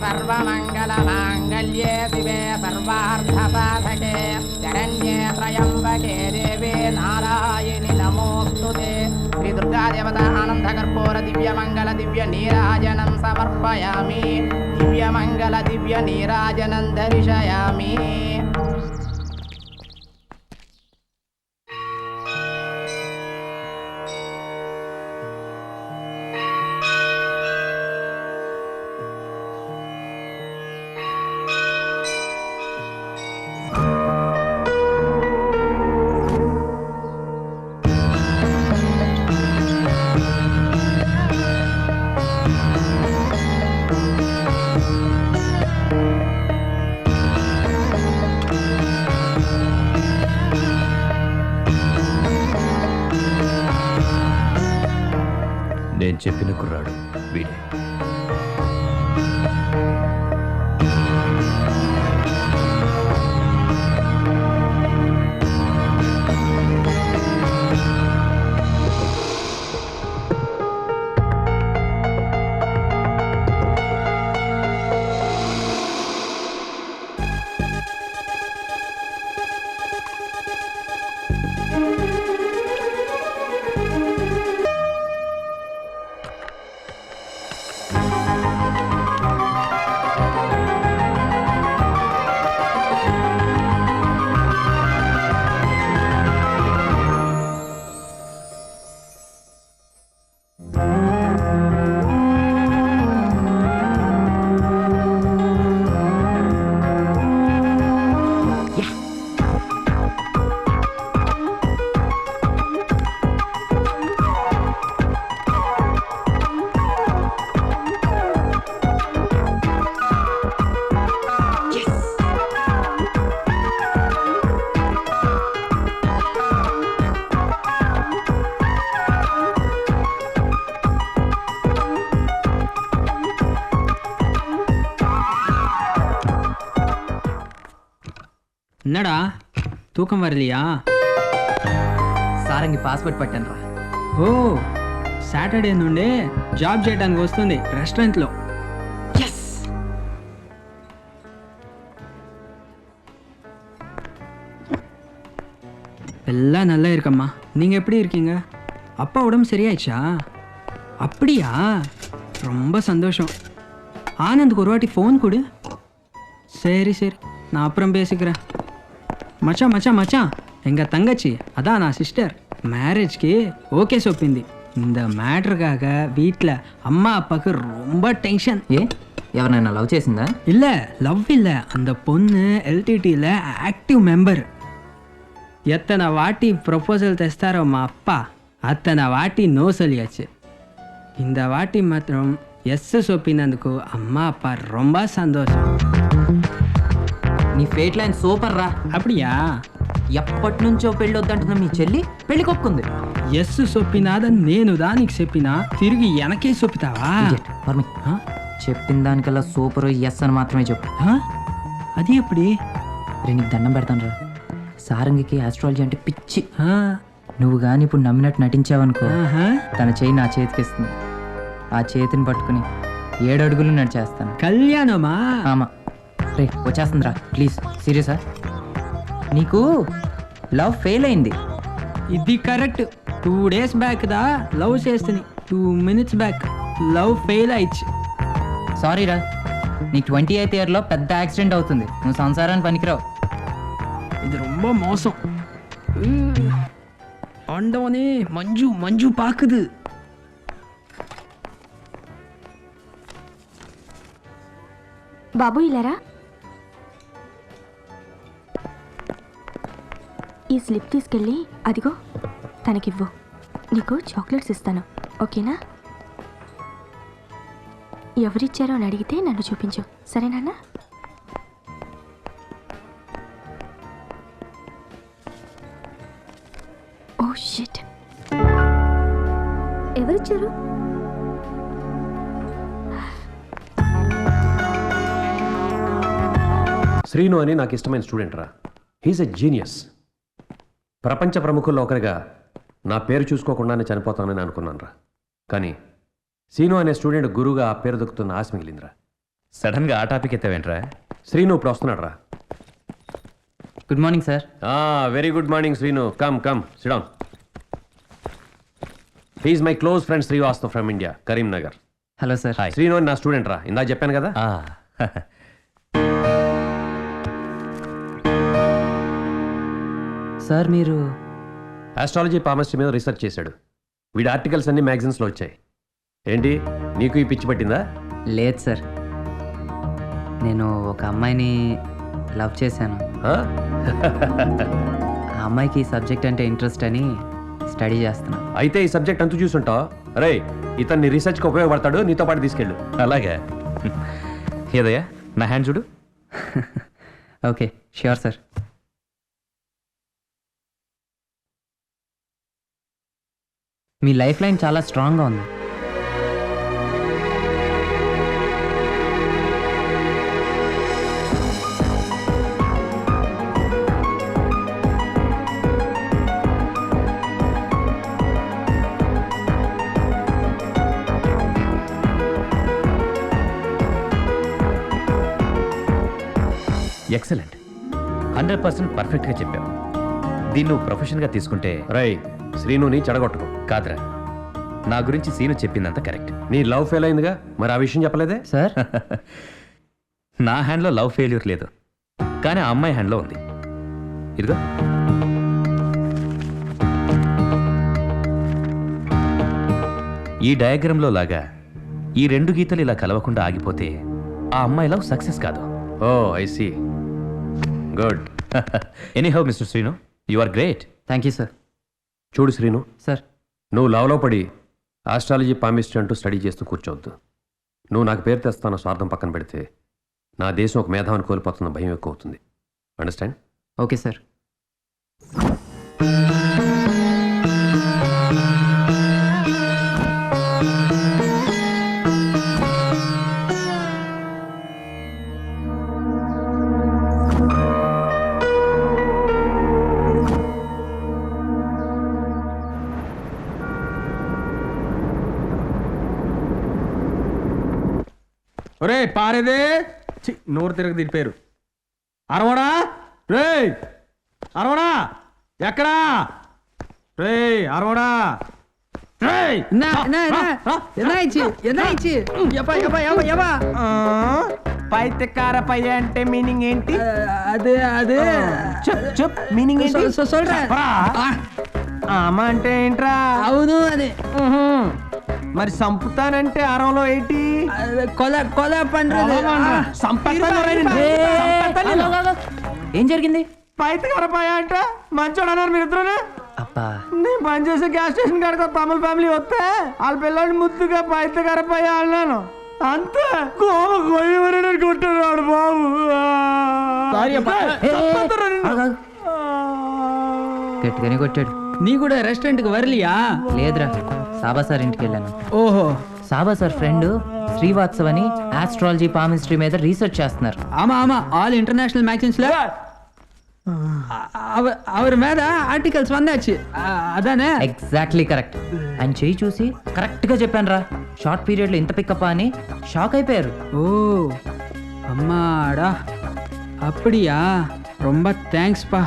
सर्वमङ्गलमाङ्गल्ये शिवे सर्वार्थसाधके शरण्ये त्र्यम्बके देवे नारायणि नमोऽस्तुते। श्री दुर्गादेवता आनन्दकर्पूर दिव्यमङ्गल दिव्यनीराजनं समर्पयामि। दिव्यमङ्गल दिव्यनीराजनं दर्शयामि। నేను చెప్పిన కుర్రాడు వీడే. என்னடா தூக்கம் வரலையா? సారంగి పాస్పోర్ట్ పట్టాను రా. ఓ సాటర్డే నుండే జాబ్ చేయడానికి వస్తుంది రెస్టారెంట్లో. எல்லாம் நல்லா இருக்கம்மா. நீங்கள் எப்படி இருக்கீங்க? அப்பா உடம்பு சரியாயிடுச்சா? அப்படியா? ரொம்ப சந்தோஷம். ஆனந்துக்கு ஒரு வாட்டி ஃபோன் கொடு. சரி சரி, நான் அப்புறம் பேசிக்கிறேன். மச்சான் மச்சான் மச்சான், எங்கள் தங்கச்சி அதான் நான் சிஸ்டர் மேரேஜ்க்கு ஓகே சொப்பிంది. இந்த மேட்ருக்காக வீட்டில் அம்மா அப்பாவுக்கு ரொம்ப டென்ஷன். ఎవరైనా లవ్ చేసిందా? இல்லை லவ் இல்லை, அந்த பொண்ணு எல்டிடியில் ஆக்டிவ் மெம்பர். எத்தனை வாட்டி ப்ரொப்போசல் తెస్తారో మా அப்பா అతனை వాటి నో சொல்லியாச்சு. இந்த வாட்டி మాత్రం ఎస్ சொப்பிనందుకు అమ్మ அப்பா ரொம்ப சந்தோஷம். నీ ఫేట్ లైన్ సూపర్ రా. அப்படியா? ఎప్పటి నుంచో పెళ్ళి వద్దంటున్నా మీ చెల్లి పెళ్లి కొప్పుకుంది. ఎస్ సొప్పినాదని నేను దానికి చెప్పినా తిరిగి వెనకే సొప్పుతావా? చెప్పిన దానికల్లా సూపర్ ఎస్ అని మాత్రమే చెప్పు. అది ఎప్పుడు? నీకు దండం పెడతాను రా. సారంగికి ఆస్ట్రాలజీ అంటే పిచ్చి. నువ్వు కానీ ఇప్పుడు నమ్మినట్టు నటించావనుకో, తన చేయి నా చేతికిస్తుంది. ఆ చేతిని పట్టుకుని 7 అడుగులు నడిచేస్తాను. కళ్యాణమా? ఆమా రే, వచ్చేస్తుందిరా ప్లీజ్. సీరియసా? నీకు లవ్ ఫెయిల్ అయింది. ఇది కరెక్ట్. 2 days బ్యాక్ దా లవ్ చేస్తుంది. 2 minutes బ్యాక్ లవ్ ఫెయిల్ అయ్యి. సారీ రా, నీకు 28th ఇయర్లో పెద్ద యాక్సిడెంట్ అవుతుంది, నువ్వు సంసారానికి పనికిరావు. இது ரொம்ப மோசம். ஆண்டவனே, மஞ்சு மஞ்சு பாக்குது. బాబు ఇలారా, ఈ స్లిప్ తీసుకెళ్ళి అదిగో తనకివ్వు, నీకు చాక్లెట్స్ ఇస్తాను, ఓకేనా? ఎవరిచ్చారో అని అడిగితే నన్ను చూపించు, సరేనా? ఓ షిట్, ఎవరిచ్చారు? శ్రీను అని నాకు ఇష్టమైన స్టూడెంట్ రా. He's a genius. ప్రపంచ ప్రముఖుల్లో ఒకరిగా నా పేరు చూసుకోకుండానే చనిపోతానని అనుకున్నాను రా. కానీ శ్రీను అనే స్టూడెంట్ గురువుగా ఆ పేరు దొక్కుతున్న ఆశ మిగిలిందిరా. సడన్గా ఆ టాపిక్ ఎత్తావేంట్రా? శ్రీను ఇప్పుడు వస్తున్నాడు రా. Good morning sir. Very good morning Srinu. Come come sit down. He is my close friend Srivastav from India, Karimnagar. Hello sir. Srinu అని నా స్టూడెంట్ రా, ఇందాక చెప్పాను కదా. సార్ మీరు ఆస్ట్రాలజీ పామిస్ట్రీ మీద రీసెర్చ్ చేశాడు. వీడి ఆర్టికల్స్ అన్ని మ్యాగజైన్స్లో వచ్చాయి. ఏంటి నీకు ఈ పిచ్చి పట్టిందా? లేదు సార్, నేను ఒక అమ్మాయిని లవ్ చేశాను. ఆ అమ్మాయికి ఈ సబ్జెక్ట్ అంటే ఇంట్రెస్ట్ అని స్టడీ చేస్తున్నా. అయితే ఈ సబ్జెక్ట్ అంతు చూసుంటావు. అరే ఇతన్ని రీసెర్చ్కి ఉపయోగపడతాడు, నీతో పాటు తీసుకెళ్ళు. అలాగే. ఏదయ్యా నా హ్యాండ్ చూడు. Okay sure sir. మీ లైఫ్ లైన్ చాలా స్ట్రాంగ్గా ఉంది. ఎక్సలెంట్, 100% పర్ఫెక్ట్గా చెప్పావు. దీన్ని నువ్వు ప్రొఫెషన్గా తీసుకుంటే. రై శ్రీనుని చెడగొట్టుకో. కాదురా, నా గురించి సీను చెప్పిందంత కరెక్ట్. నీ లవ్ ఫెయిల్ అయిందిగా, మరి ఆ విషయం చెప్పలేదే? సార్ నా హ్యాండ్లో లవ్ ఫెయిల్యూర్ లేదు, కానీ ఆ అమ్మాయి హ్యాండ్లో ఉంది. ఇదిగో. ఈ డయాగ్రామ్లో లాగా ఈ రెండు గీతలు ఇలా కలవకుండా ఆగిపోతే ఆ అమ్మాయి లవ్ సక్సెస్ కాదు. Oh I see. Good. Anyhow mister Srinu, you are great. Thank you sir. చూడు శ్రీను, సార్ నువ్వు లవ్లో పడి ఆస్ట్రాలజీ పామిస్ట్రీ అంటూ స్టడీ చేస్తూ కూర్చోవద్దు. నువ్వు నాకు పేరు తెస్తాన స్వార్థం పక్కన పెడితే నా దేశం ఒక మేధావిని కోల్పోతున్న భయం ఎక్కువ అవుతుంది. అండర్స్టాండ్? Okay sir. ఒరే పారేదే, నోరు తిరగ దీని పేరు అరవడా. రే అరవడా, ఎక్కడా? రే అరవడా. పైత్యకార పై అంటే మీనింగ్ ఏంటి? అదే చెప్ మీనింగ్ ఆమె అంటే ఏంట్రా? అవును అదే. మరి సంపుతానంటే అరవలో ఏంటి? కొల పండ్రు. ఏం జరిగింది? పైత్యకార పై అంటే మంచోడు అన్నారు మీరిద్దరు. అబ్బా, నేను పనిచేసే గ్యాస్ స్టేషన్ కాడికి తమిళ ఫ్యామిలీ వస్తే వాళ్ళ పిల్లల్ని ముద్దుగా పైత్యకార పై అన్నాను. అంతే కొట్టాడు బాబు. గట్టిగానే కొట్టాడు. నీ కూడా రెస్టారెంట్కి వరలియా? లేదురా, సాబా సార్ ఇంటికి వెళ్ళాను. ఓహో, సాబా సార్ ఫ్రెండ్ శ్రీవాత్సవ్ అని ఆస్ట్రాలజీ పామిస్ట్రీ మీద రీసెర్చ్ చేస్తున్నారు. ஆமா ஆல் இன்டர்நேஷனல் மேகசின்ஸ்ல அவர் மேல ఆర్టికల్స్ వందాச்சு అదానే. Exactly correct. ఆయన చెయ్యి చూసి కరెక్ట్గా చెప్పాను రా. షార్ట్ పీరియడ్లో ఇంత పికప్ అని షాక్ అయిపోయారు. ఓ అమ్మాడా, அப்படியா? ரொம்ப థ్యాంక్స్ పా.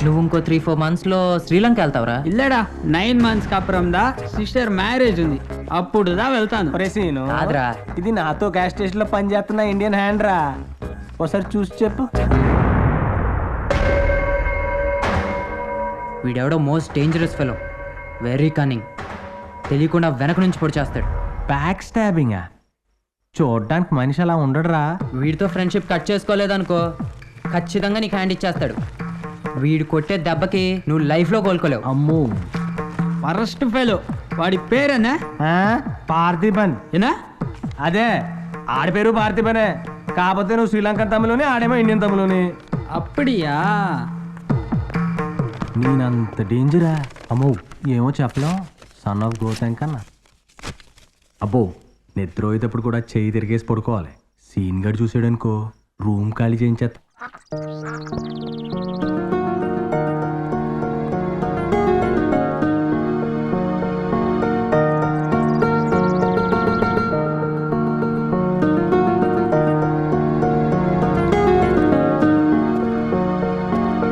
నువ్వు ఇంకో 3-4 monthsలో శ్రీలంక వెళ్తావురా? இல்லடா, 9 monthsக்கு அப்புறம் தான் சிஸ்டர் மேரேஜ் ఉంది. అప్పుడుదా వెళ్తాను. ఒరే సీను, కాదురా. ఇది నాతో గ్యాస్ స్టేషన్ లో పనిచేస్తున్న ఇండియన్ హ్యాండ్ రా. ఒకసారి చూసి చెప్పు. వీడెవడో most dangerous fellow, very cunning. తెలియకుండా వెనక నుంచి పొడి చేస్తాడు. బ్యాక్ స్టాబింగ్ చూడడానికి మనిషి అలా ఉండడురా. వీడితో ఫ్రెండ్షిప్ కట్ చేసుకోలేదనుకో ఖచ్చితంగా నీకు హ్యాండ్ ఇచ్చేస్తాడు. వీడు కొట్టే దెబ్బకి నువ్వు లైఫ్లో కోలుకోలేవు. అమ్మో, ఫస్ట్ ఫెలో. వాడి పేరేనా? పార్థిబన్. ఏనా? అదే ఆడి పేరు పార్థిబనే, కాకపోతే నువ్వు శ్రీలంకన్ తమిళని, ఆడేమో ఇండియన్ తమిళని. అప్పుడియా? నేనంత డేంజరా? అమ్మో ఏమో చెప్పలేం. సన్ ఆఫ్ గోతంగ్ కన్నా. అబ్బో, నిద్ర అయ్యేటప్పుడు కూడా చేయి తిరిగేసి పడుకోవాలి. సీన్ గడు చూసాడనుకో రూమ్ ఖాళీ చేయించేస్తా.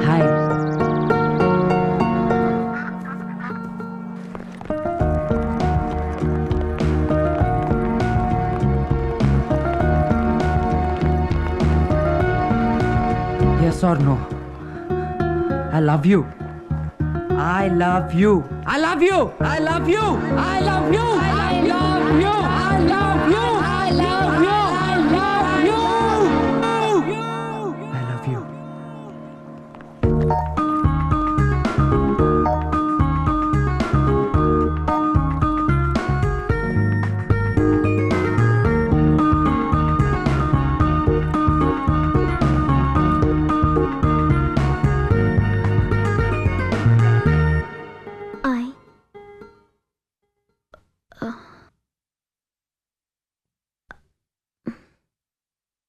Hi. Yes or no? I love you. I love you. I love you. I love you. I love you. I love you. I love you. I love you. I love you. I love you.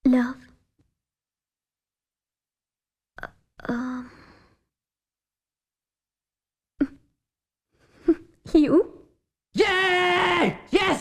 Love. You? Yeah! Yeah!